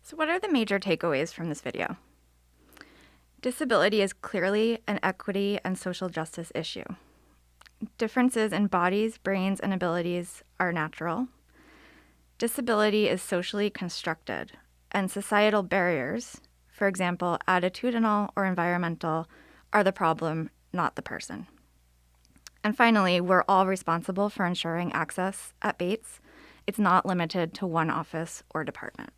So what are the major takeaways from this video? Disability is clearly an equity and social justice issue. Differences in bodies, brains, and abilities are natural. Disability is socially constructed, and societal barriers, for example, attitudinal or environmental, are the problem, not the person. And finally, we're all responsible for ensuring access at Bates. It's not limited to one office or department.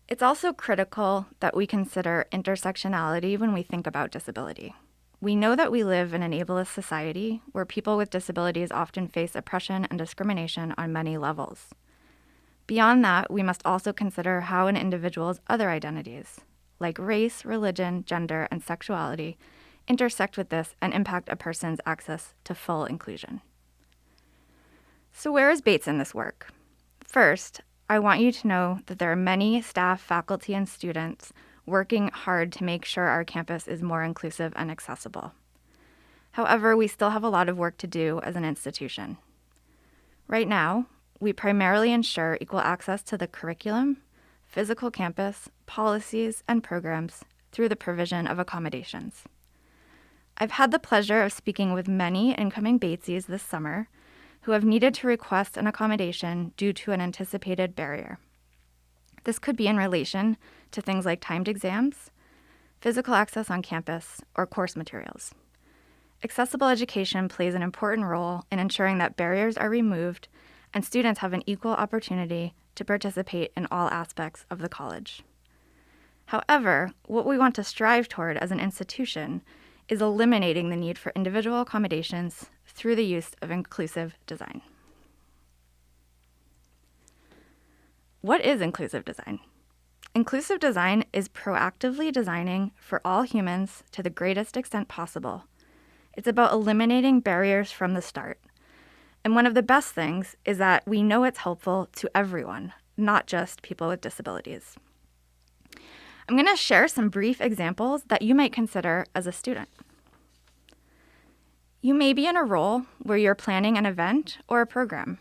It's also critical that we consider intersectionality when we think about disability. We know that we live in an ableist society where people with disabilities often face oppression and discrimination on many levels. Beyond that, we must also consider how an individual's other identities, like race, religion, gender, and sexuality, intersect with this and impact a person's access to full inclusion. So where is Bates in this work? First, I want you to know that there are many staff, faculty, and students working hard to make sure our campus is more inclusive and accessible. However, we still have a lot of work to do as an institution. Right now, we primarily ensure equal access to the curriculum, physical campus, policies, and programs through the provision of accommodations. I've had the pleasure of speaking with many incoming Batesies this summer who have needed to request an accommodation due to an anticipated barrier. This could be in relation to things like timed exams, physical access on campus, or course materials. Accessible education plays an important role in ensuring that barriers are removed and students have an equal opportunity to participate in all aspects of the college. However, what we want to strive toward as an institution is eliminating the need for individual accommodations through the use of inclusive design. What is inclusive design? Inclusive design is proactively designing for all humans to the greatest extent possible. It's about eliminating barriers from the start. And one of the best things is that we know it's helpful to everyone, not just people with disabilities. I'm going to share some brief examples that you might consider as a student. You may be in a role where you're planning an event or a program.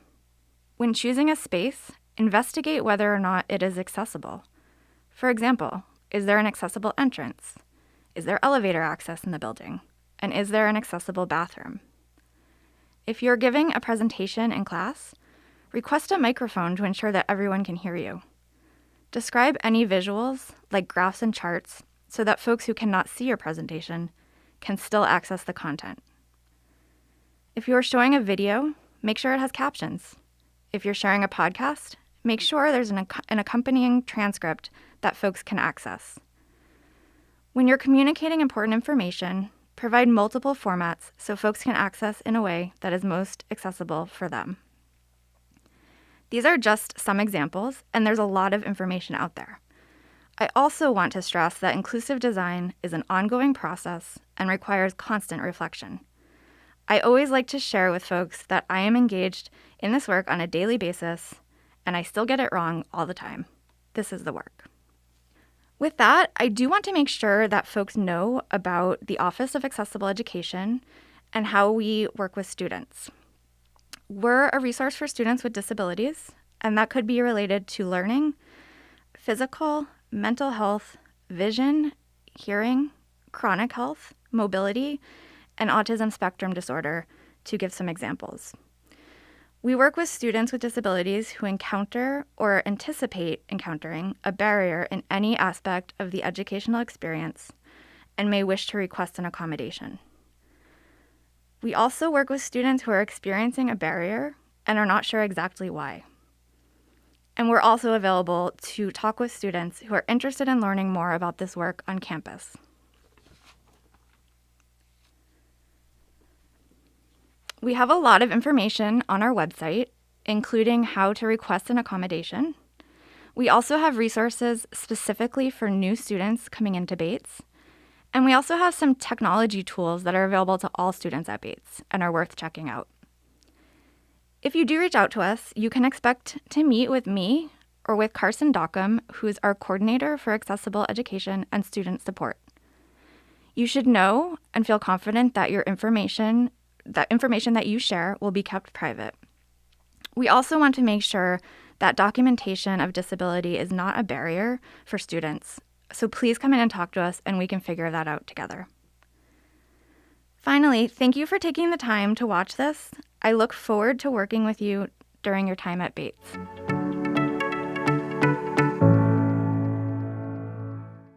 When choosing a space, investigate whether or not it is accessible. For example, is there an accessible entrance? Is there elevator access in the building? And is there an accessible bathroom? If you're giving a presentation in class, request a microphone to ensure that everyone can hear you. Describe any visuals, like graphs and charts, so that folks who cannot see your presentation can still access the content. If you're showing a video, make sure it has captions. If you're sharing a podcast, make sure there's an accompanying transcript that folks can access. When you're communicating important information, provide multiple formats so folks can access in a way that is most accessible for them. These are just some examples, and there's a lot of information out there. I also want to stress that inclusive design is an ongoing process and requires constant reflection. I always like to share with folks that I am engaged in this work on a daily basis, and I still get it wrong all the time. This is the work. With that, I do want to make sure that folks know about the Office of Accessible Education and how we work with students. We're a resource for students with disabilities, and that could be related to learning, physical, mental health, vision, hearing, chronic health, mobility, and autism spectrum disorder, to give some examples. We work with students with disabilities who encounter or anticipate encountering a barrier in any aspect of the educational experience and may wish to request an accommodation. We also work with students who are experiencing a barrier and are not sure exactly why. And we're also available to talk with students who are interested in learning more about this work on campus. We have a lot of information on our website, including how to request an accommodation. We also have resources specifically for new students coming into Bates. And we also have some technology tools that are available to all students at Bates and are worth checking out. If you do reach out to us, you can expect to meet with me or with Carson Dockham, who is our coordinator for accessible education and student support. You should know and feel confident that information that you share will be kept private. We also want to make sure that documentation of disability is not a barrier for students. So please come in and talk to us and we can figure that out together. Finally, thank you for taking the time to watch this. I look forward to working with you during your time at Bates.